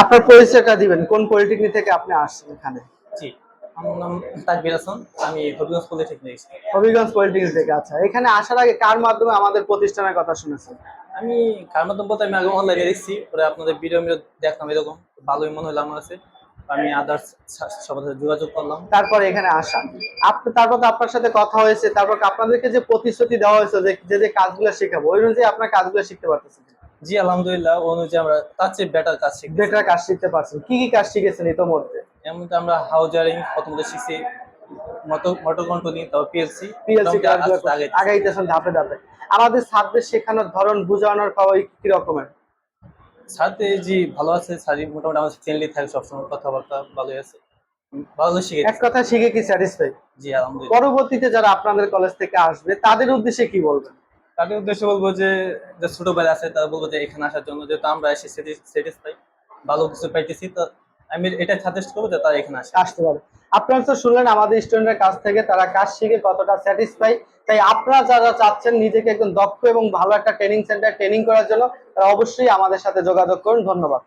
আপনার পরিচয়টা দিবেন, কোন পলিটেকনিক থেকে আপনি আসছেন এখানে? জি, আমার নাম তাকবীর হাসান। আমি হবিগঞ্জ পলিটেকনিক থেকে এসেছি। হবিগঞ্জ পলিটেকনিক থেকে। আচ্ছা, এখানে আসার আগে কার মাধ্যমে আমাদের প্রতিষ্ঠানের কথা শুনেছেন? আমি কার মাধ্যমে বলতে আমি আগে অনলাইনে দেখছি, পরে আপনাদের ভিডিও দেখলাম, এরকম ভালোই মনে হলো আমার কাছে। আমি আদার্স সবার সাথে যোগাযোগ করলাম। তারপরে এখানে আসা, তারপর তো আপনার সাথে কথা হয়েছে, তারপর আপনাদেরকে যে প্রতিশ্রুতি দেওয়া হয়েছে যে যে যে কাজগুলো শেখাবো, ওই অনুযায়ী আপনার কাজগুলো শিখতে পারতেছেন? জি আলহামদুলিল্লাহ, ও অনুযায়ী আমরা তার চেয়ে বেটার কাজ শিখতেছি। বেটার কাজ শিখতে পারছেন? কি কি কাজ শিখেছেন ইতোমধ্যে? এমন তো আমরা হাউজারিং প্রথমত শিখছি, মোটর কন্ট্রোলিং, তারপর পিএলসি। পিএলসি মোটামুটি কাজগুলো আস্তে করছেন, আগাইতেছি। আগাইতেছেন ধাপে ধাপে। আমাদের ছাত্রদের শেখানোর ধরন, বুঝানোর খাওয়াই কি রকমের? সাথে জি ভালো আছে, স্যারই মোটামুটি আমার ফ্রেন্ডলি থাকে, সবসময় কথাবার্তা ভালোই আছে, ভালো এক শিখেছি। কথায় শিখে কি স্যাটিসফাই? জি আলহামদুলিল্লাহ। পরবর্তীতে যারা আপনাদের কলেজ থেকে আসবে তাদের উদ্দেশ্যে কি বলবেন? তাদের উদ্দেশ্যে বলবো যে, যে ছোট ভাই আছে তারা বলবো যে এখানে আসার জন্য, যেহেতু আমরা এসে স্যাটিসফাই, ভালো কিছু পাইতেছি, তো আমি এটা সাজেস্ট করবো যে তারা এখানে আসে। আসতে পারে। আপনারা তো শুনলেন আমাদের স্টুডেন্টের কাছ থেকে তারা কাজ শিখে কতটা স্যাটিসফাই। তাই আপনারা যারা চাচ্ছেন নিজেকে একদম দক্ষ এবং ভালো একটা ট্রেনিং সেন্টার ট্রেনিং করার জন্য, তারা অবশ্যই আমাদের সাথে যোগাযোগ করুন। ধন্যবাদ।